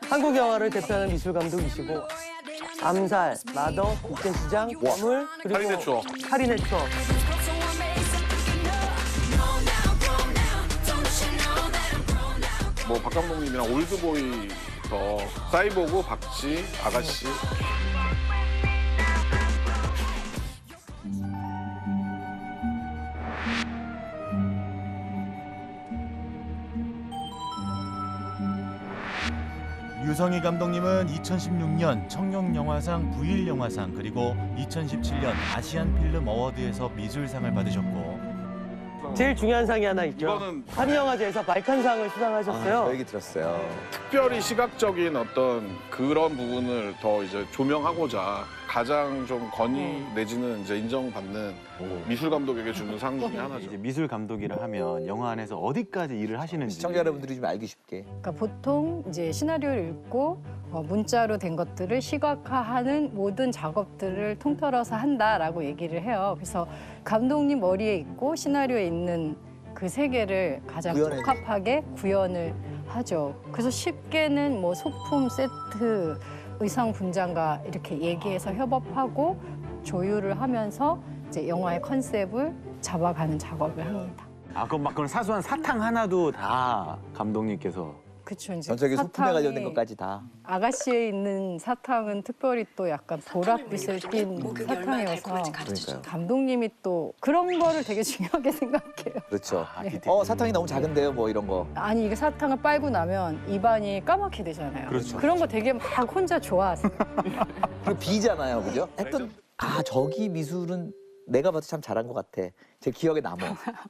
한국 영화를 대표하는 미술 감독이시고 암살, 마더, 국제시장, 보물, 그리고 살인의 추억. 살인의 추억. 뭐 박 감독님이랑 올드보이부터 사이보그, 박쥐, 아가씨. 유성희 감독님은 2016년 청룡영화상 부일영화상 그리고 2017년 아시안필름 어워드에서 미술상을 받으셨고 제일 중요한 상이 하나 있죠. 이거는 한의영화제에서 발칸상을 수상하셨어요. 저 얘기 들었어요. 특별히 시각적인 어떤 그런 부분을 더 이제 조명하고자 가장 좀 건의 내지는 이제 인정받는 미술 감독에게 주는 상 중에 하나죠. 이제 미술 감독이라 하면 영화 안에서 어디까지 일을 하시는지 시청자 여러분들이 좀 알기 쉽게. 그러니까 보통 이제 시나리오를 읽고 문자로 된 것들을 시각화하는 모든 작업들을 통틀어서 한다라고 얘기를 해요. 그래서 감독님 머리에 있고 시나리오에 있는 그 세 개를 가장 구현해 적합하게 구현을 하죠. 그래서 쉽게는 뭐 소품 세트, 의상 분장가 이렇게 얘기해서 협업하고 조율을 하면서 이제 영화의 컨셉을 잡아가는 작업을 합니다. 아 그럼 막 그런 사소한 사탕 하나도 다 감독님께서 그렇죠. 이제 전적인 소품에 관련된 사탕이 것까지 다. 아가씨에 있는 사탕은 특별히 또 약간 보랏빛을 띤 사탕이어서 그러니까요. 감독님이 또 그런 거를 되게 중요하게 생각해요. 그렇죠. 디테일. 사탕이 너무 작은데요, 뭐 이런 거. 아니 이게 사탕을 빨고 나면 입안이 까맣게 되잖아요. 그렇죠. 그런 거 되게 막 혼자 좋아하세요. 그리고 비잖아요, 그죠? 했던 저기 미술은 내가 봐도 참 잘한 것 같아. 제 기억에 남어.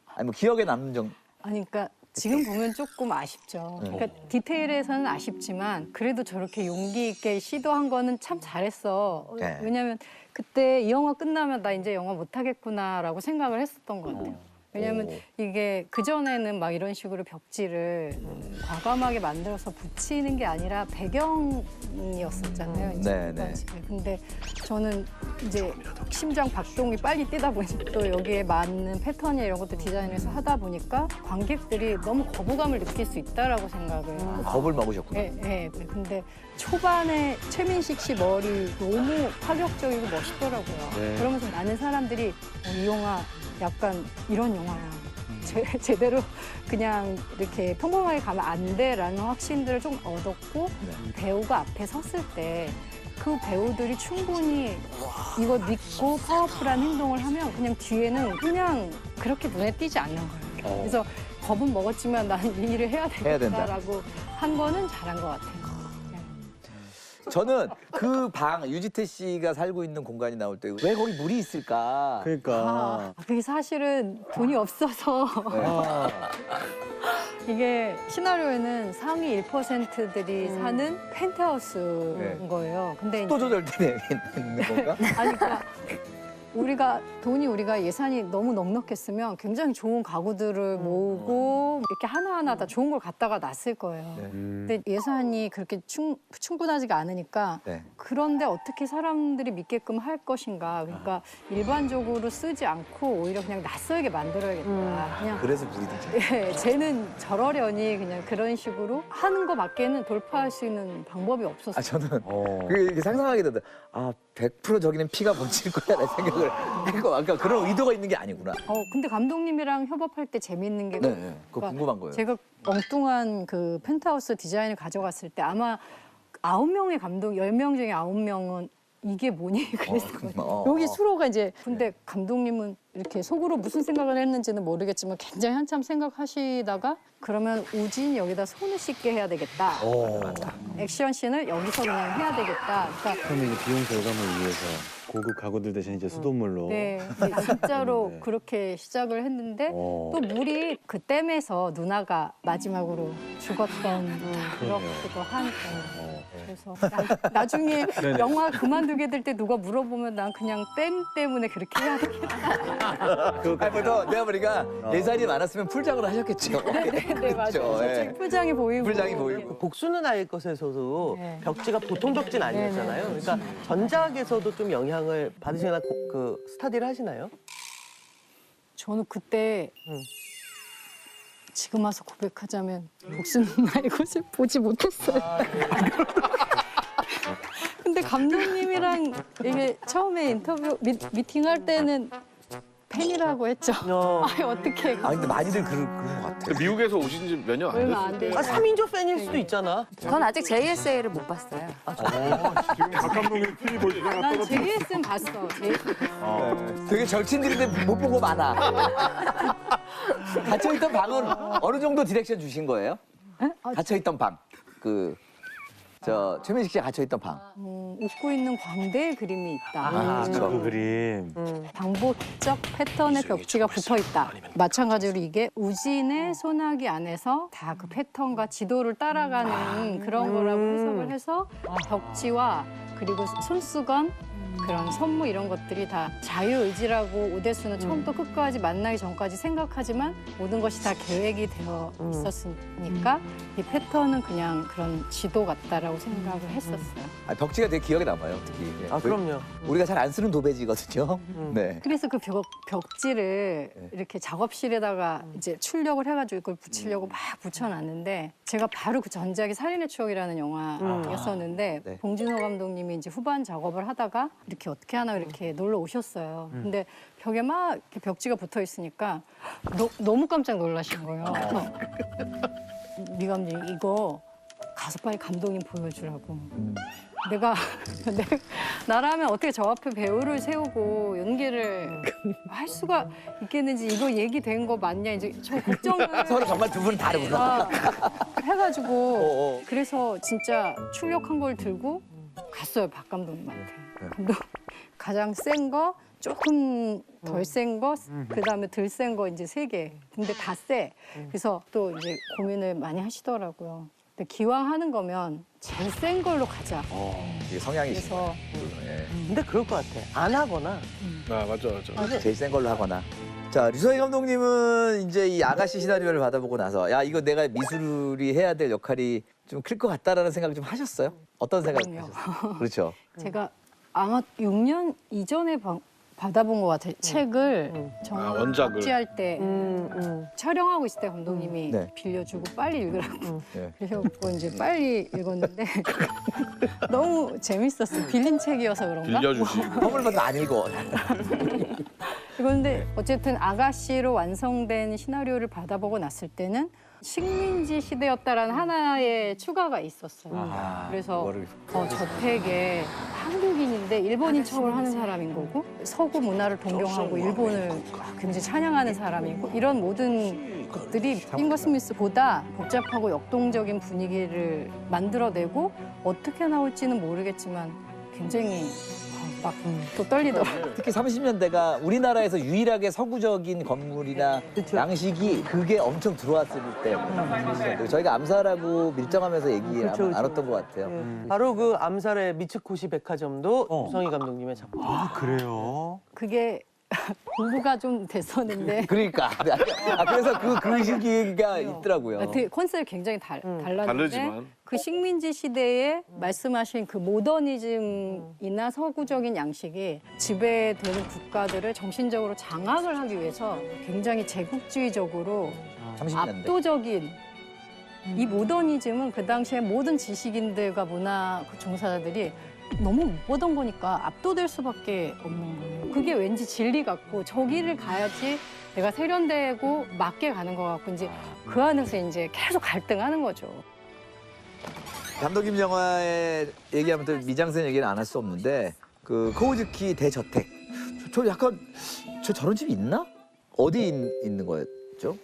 아니 뭐 기억에 남는 정. 아니 그러니까 지금 보면 조금 아쉽죠. 그러니까 디테일에서는 아쉽지만 그래도 저렇게 용기 있게 시도한 거는 참 잘했어. 네. 왜냐면 그때 이 영화 끝나면 나 이제 영화 못 하겠구나라고 생각을 했었던 것 같아요. 왜냐면 이게 그전에는 막 이런 식으로 벽지를 과감하게 만들어서 붙이는 게 아니라 배경이었었잖아요. 이제 네, 네. 집에. 근데 저는 이제 심장 박동이 빨리 뛰다 보니 또 여기에 맞는 패턴이나 이런 것도 디자인해서 하다 보니까 관객들이 너무 거부감을 느낄 수 있다라고 생각을 겁을 먹으셨구나. 예, 예. 근데 초반에 최민식 씨 머리 너무 파격적이고 멋있더라고요. 그러면서 많은 사람들이 이 영화 약간 이런 영화야. 제대로 그냥 이렇게 평범하게 가면 안 돼라는 확신들을 좀 얻었고 배우가 앞에 섰을 때 그 배우들이 충분히 이거 믿고 파워풀한 행동을 하면 그냥 뒤에는 그냥 그렇게 눈에 띄지 않는 거예요. 그래서 겁은 먹었지만 나는 이 일을 해야 해야 된다. 되겠다라고 한 거는 잘한 것 같아요. 저는 그 방 유지태 씨가 살고 있는 공간이 나올 때 왜 거기 물이 있을까? 그러니까 그게 사실은 돈이 없어서 이게 시나리오에는 상위 1%들이 사는 펜트하우스인 거예요. 근데 또 조절 때문에 있는 건가? 아니 그러니까 우리가 예산이 너무 넉넉했으면 굉장히 좋은 가구들을 모으고 이렇게 하나하나 다 좋은 걸 갖다가 놨을 거예요. 근데 예산이 그렇게 충분하지가 않으니까 네. 그런데 어떻게 사람들이 믿게끔 할 것인가. 그러니까 일반적으로 쓰지 않고 오히려 그냥 낯설게 만들어야겠다. 그냥 그래서 물이 들죠. 예, 쟤는 저러려니 그냥 그런 식으로 하는 거밖에는 돌파할 수 있는 방법이 없었어요. 저는 그게 이렇게 상상하게 된다. 100% 저기는 피가 멈출 거야 라는 생각을 했고 아까 그런 의도가 있는 게 아니구나. 근데 감독님이랑 협업할 때 재밌는 게 네, 그거 궁금한 거예요. 제가 엉뚱한 그 펜트하우스 디자인을 가져갔을 때 아마 9명의 감독, 10명 중에 9명은 이게 뭐니? 그랬을 거예요. 여기 수로가 이제 근데 감독님은 이렇게 속으로 무슨 생각을 했는지는 모르겠지만 굉장히 한참 생각하시다가 그러면 우진 여기다 손을 씻게 해야 되겠다. 액션 씬을 여기서 그냥 해야 되겠다. 그러니까 그러면 이제 비용 절감을 위해서 고급 가구들 대신 이제 수돗물로 네, 진짜로 그렇게 시작을 했는데 또 물이 그 댐에서 누나가 마지막으로 죽었던 그렇기도 하니까 그래서 나중에 영화 그만두게 될 때 누가 물어보면 난 그냥 댐 때문에 그렇게 해야 되겠다. 보통 내가 보니까 예산이 많았으면 풀장으로 하셨겠죠. 네, 맞아요. 저쪽에 풀장이 보이고. 풀장이 보이고. 복수는 아일 것에서도 네. 벽지가 보통 벽지는 아니었잖아요. 그러니까 전작에서도 좀 영향을 받으시거나 그 스타디를 하시나요? 저는 그때 지금 와서 고백하자면 목숨 나의 곳을 보지 못했어요. 근데 감독님이랑 이게 처음에 인터뷰 미팅할 때는 팬이라고 했죠. 아니 어떻게 아 근데 많이들 그런 것 같아. 미국에서 오신 지 몇 년 안 얼마 됐어요. 안 돼. 3인조 팬일 수도 있잖아. 전 아직 JSA를 못 봤어요. 지금 박 감독님 TV 보시다가 난 JS는 봤어. 되게 절친들인데 못 본 거 많아. 갇혀있던 방은 어느 정도 디렉션 주신 거예요? 갇혀있던 방. 최민식 씨가 갇혀있던 방. 웃고 있는 광대의 그림이 있다. 그렇죠. 그 그림. 반복적 패턴의 벽지가 붙어 있다. 마찬가지로 이게 우진의 소나기 안에서 다 그 패턴과 지도를 따라가는 그런 거라고 해석을 해서 벽지와 그리고 손수건 그런 선무 이런 것들이 다 자유의지라고 오대수는 처음부터 끝까지 만나기 전까지 생각하지만 모든 것이 다 계획이 되어 있었으니까 이 패턴은 그냥 그런 지도 같다라고 생각을 했었어요. 벽지가 되게 기억에 남아요, 특히. 아, 그럼요. 우리가 잘 안 쓰는 도배지거든요. 네. 그래서 그 벽지를 이렇게 작업실에다가 이제 출력을 해가지고 이걸 붙이려고 막 붙여놨는데 제가 바로 그 전작이 살인의 추억이라는 영화였었는데 네. 봉준호 감독님이 이제 후반 작업을 하다가 이렇게 어떻게 하나 이렇게 놀러 오셨어요. 근데 벽에 막 이렇게 벽지가 붙어 있으니까 너무 깜짝 놀라신 거예요. 미 감독님 이거 가서 빨리 감독님 보여주라고. 내가 나라면 어떻게 저 앞에 배우를 세우고 연기를 할 수가 있겠는지 이거 얘기된 거 맞냐 이제 저 걱정을 서로 정말 두 분 다르구나. 해가지고 그래서 진짜 출력한 걸 들고 갔어요 박 감독님한테. 감독 가장 센 거 조금 덜 센 거 그다음에 덜 센 거 이제 3개. 근데 다 세. 그래서 또 이제 고민을 많이 하시더라고요. 근데 기왕 하는 거면 제일 센 걸로 가자. 이게 성향이시죠. 그래서 근데 그럴 것 같아. 안 하거나. 아 맞아. 제일 센 걸로 하거나. 자, 류성희 감독님은 이제 이 아가씨 시나리오를 받아보고 나서 야, 이거 내가 미술이 해야 될 역할이 좀 클 것 같다라는 생각을 좀 하셨어요? 어떤 생각 그럼요. 하셨어요? 그렇죠. 제가 아마 6년 이전에 받아본 것 같아요. 책을 원작을. 할 때 촬영하고 있을 때 감독님이 네. 빌려주고 빨리 읽으라고 네. 그래서 이제 빨리 읽었는데 너무 재밌었어요. 빌린 책이어서 그런가? 빌려주시고. 선물 받으면 안 읽어. 이건데 어쨌든 아가씨로 완성된 시나리오를 받아보고 났을 때는 식민지 시대였다라는 하나의 추가가 있었어요. 그래서 이거를 저택에 한국인인데 일본인 척을 하는 사람인 거고 서구 문화를 동경하고 일본을 굉장히 찬양하는 사람이고 이런 모든 것들이 잉거 스미스보다 복잡하고 역동적인 분위기를 만들어내고 어떻게 나올지는 모르겠지만 굉장히 막 또 떨리더라고요. 특히 30년대가 우리나라에서 유일하게 서구적인 건물이나 그쵸. 양식이 그게 엄청 들어왔을 때 저희가 암살하고 밀정하면서 얘기 그쵸. 나눴던 것 같아요. 바로 그 암살의 미츠코시 백화점도 유성희 감독님의 작품. 아, 그래요? 그게 공부가 좀 됐었는데 그러니까 그래서 그 시기가 있더라고요. 되게 컨셉이 굉장히 달랐는데 다르지만. 그 식민지 시대에 말씀하신 그 모더니즘이나 서구적인 양식이 지배되는 국가들을 정신적으로 장악을 하기 위해서 굉장히 제국주의적으로 30년대. 압도적인 이 모더니즘은 그 당시에 모든 지식인들과 문화 종사자들이 너무 못 보던 거니까 압도될 수밖에 없는 거예요. 그게 왠지 진리 같고 저기를 가야지 내가 세련되고 맞게 가는 것 같고 이제 그 안에서 이제 계속 갈등하는 거죠. 감독님 영화에 얘기하면 또 미장센 얘기는 안 할 수 없는데 그 코우즈키 대저택. 저 약간 저런 집이 있나? 어디 있는 거였죠?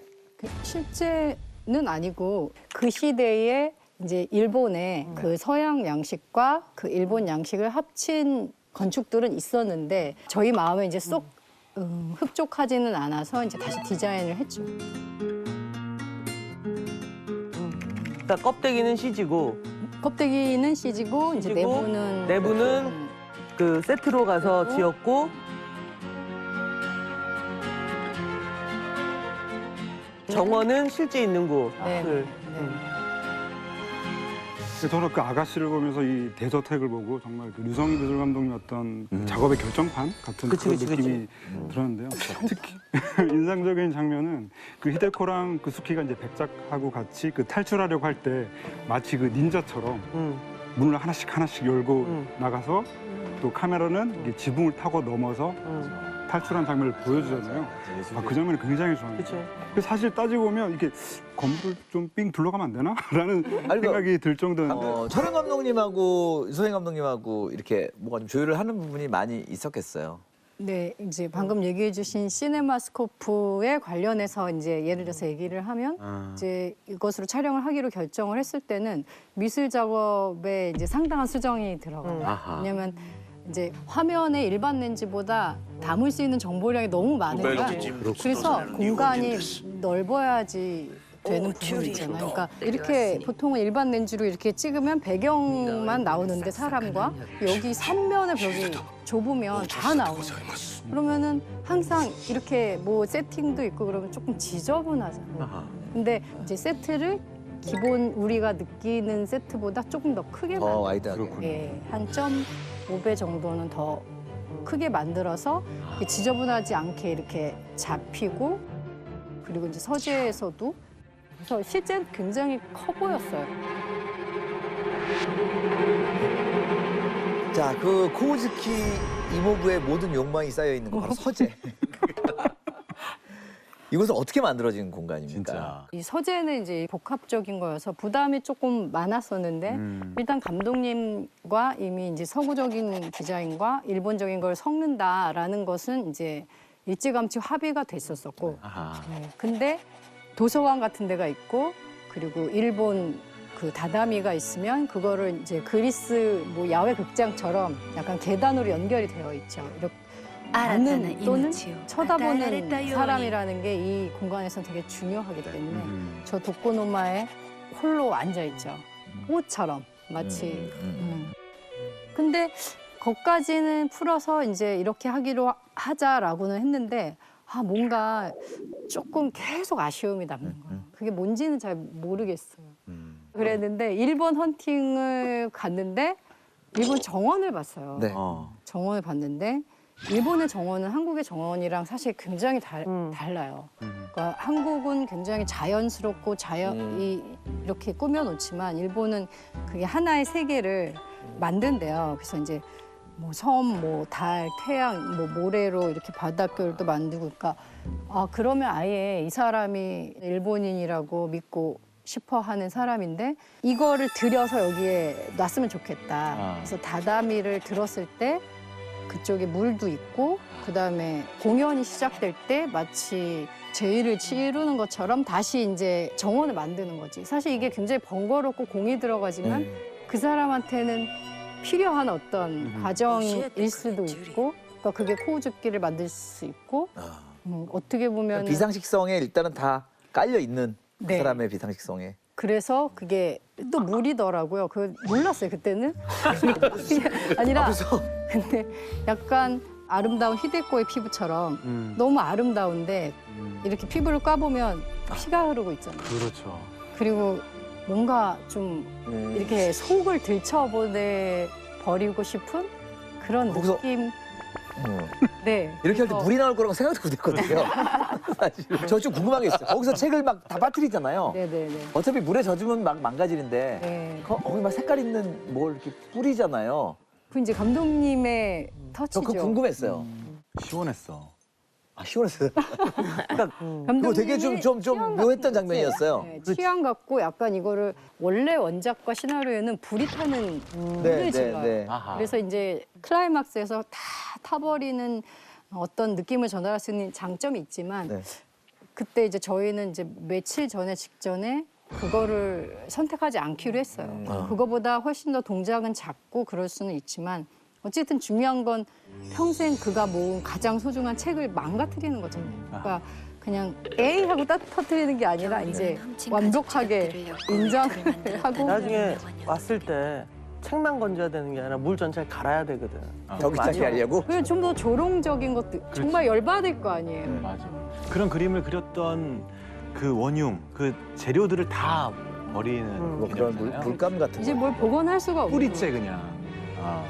실제는 아니고 그 시대에 이제 일본의 그 서양 양식과 그 일본 양식을 합친 건축들은 있었는데 저희 마음에 이제 쏙 흡족하지는 않아서 이제 다시 디자인을 했죠. 그러니까 껍데기는 CG고 껍데기는 CG고 이제 CG고, 내부는 그 세트로 가서 지었고 정원은 실제 있는 곳. 네. 을. 네. 저는 그 아가씨를 보면서 이 대저택을 보고 정말 그 류성희 미술 감독님 어떤 그 작업의 결정판 같은 그런 느낌이 들었는데요. 특히 인상적인 장면은 그 히데코랑 그 수키가 이제 백작하고 같이 그 탈출하려고 할 때 마치 그 닌자처럼 문을 하나씩 열고 나가서 또 카메라는 이게 지붕을 타고 넘어서 탈출한 장면을 보여주잖아요. 그 장면이 굉장히 좋아합니다. 사실 따지고 보면 이게 건물을 좀 삥 둘러가면 안 되나? 라는 생각이 들 정도인데. 촬영 감독님하고 유성희 감독님하고 이렇게 뭐가 좀 조율을 하는 부분이 많이 있었겠어요. 네, 이제 방금 얘기해주신 시네마스코프에 관련해서 이제 예를 들어서 얘기를 하면 이제 이것으로 촬영을 하기로 결정을 했을 때는 미술 작업에 이제 상당한 수정이 들어가요. 왜냐면 이제 화면에 일반 렌즈보다 담을 수 있는 정보량이 너무 많으니까 그래서 공간이 넓어야지 되는 부분이 있잖아요. 그러니까 이렇게 보통은 일반 렌즈로 이렇게 찍으면 배경만 나오는데 사람과 여기 3면의 벽이 좁으면 다 나오는 거예요. 그러면은 항상 이렇게 뭐 세팅도 있고 그러면 조금 지저분하잖아요. 근데 이제 세트를 기본 우리가 느끼는 세트보다 조금 더 크게 만들어요. 와이드하게. 예, 한 1.5배 정도는 더 크게 만들어서 지저분하지 않게 이렇게 잡히고 그리고 이제 서재에서도 그래서 실제는 굉장히 커 보였어요. 자, 그 코우즈키 이모부의 모든 욕망이 쌓여 있는 거 바로 서재. 이것은 어떻게 만들어진 공간입니까? 진짜. 이 서재는 이제 복합적인 거여서 부담이 조금 많았었는데 일단 감독님과 이미 이제 서구적인 디자인과 일본적인 걸 섞는다라는 것은 이제 일찌감치 합의가 됐었었고 네. 근데 도서관 같은 데가 있고 그리고 일본 그 다다미가 있으면 그거를 이제 그리스 뭐 야외 극장처럼 약간 계단으로 연결이 되어 있죠. 이렇게 보는 또는 쳐다보는 사람이라는 게 이 공간에서는 되게 중요하기 때문에 저 도코노마에 홀로 앉아 있죠. 꽃처럼 마치. 근데 거기까지는 풀어서 이제 이렇게 하기로 하자라고는 했는데 뭔가 조금 계속 아쉬움이 남는 거예요. 그게 뭔지는 잘 모르겠어요. 그랬는데 일본 헌팅을 갔는데 일본 정원을 봤어요. 네. 정원을 봤는데 일본의 정원은 한국의 정원이랑 사실 굉장히 달라요. 그러니까 한국은 굉장히 자연스럽고 이렇게 꾸며놓지만 일본은 그게 하나의 세계를 만든대요. 그래서 이제 뭐 섬, 뭐 달, 태양, 뭐 모래로 이렇게 바닷결도 만들고 그러니까 그러면 아예 이 사람이 일본인이라고 믿고 싶어 하는 사람인데 이거를 들여서 여기에 놨으면 좋겠다. 그래서 다다미를 들었을 때 그쪽에 물도 있고 그다음에 공연이 시작될 때 마치 제의를 치르는 것처럼 다시 이제 정원을 만드는 거지. 사실 이게 굉장히 번거롭고 공이 들어가지만 그 사람한테는 필요한 어떤 과정일 수도 있고 그러니까 그게 코우즈키를 만들 수 있고 어떻게 보면 비상식성에 일단은 다 깔려 있는 그 네. 사람의 비상식성에. 그래서 그게 또 물이더라고요. 그 몰랐어요 그때는. 그게 아니라 근데 약간 아름다운 히데코의 피부처럼 너무 아름다운데 이렇게 피부를 까보면 피가 흐르고 있잖아요. 그렇죠. 그리고 뭔가 좀 이렇게 속을 들춰보내 버리고 싶은 그런 거기서- 느낌. 네. 이렇게 할 때 그래서- 물이 나올 거라고 생각도 못했거든요. 사실. 저 좀 궁금한 게 있어요. 거기서 책을 막 다 빠뜨리잖아요. 네네네. 어차피 물에 젖으면 막 망가지는데 네. 거기 막 색깔 있는 뭘 이렇게 뿌리잖아요. 그 이제 감독님의 저 터치죠. 그거 궁금했어요. 시원했어. 시원했어요. 그거 감독님이 되게 좀 취향 묘했던 같은 장면이었어요. 네, 취향 같고 약간 이거를 원래 원작과 시나리오에는 불이 타는 불을 질러요. 아하. 그래서 이제 클라이막스에서 다 타버리는 어떤 느낌을 전달할 수 있는 장점이 있지만 네. 그때 이제 저희는 이제 며칠 전에 직전에 그거를 선택하지 않기로 했어요. 그거보다 훨씬 더 동작은 작고 그럴 수는 있지만 어쨌든 중요한 건 평생 그가 모은 가장 소중한 책을 망가뜨리는 거잖아요. 그러니까 그냥 에이 하고 터뜨리는 게 아니라 이제 완벽하게 인정을 하고 나중에 왔을 때 책만 건져야 되는 게 아니라 물 전체를 갈아야 되거든. 경기차게 하려고. 그리고 좀 더 조롱적인 것도 정말 열받을 거 아니에요. 맞아. 그런 그림을 그렸던 그 원흉, 그 재료들을 다 버리는 뭐 그런 개념이잖아요. 물감 같은 이제 거. 뭘 복원할 수가 없고. 뿌리째 그냥. 아.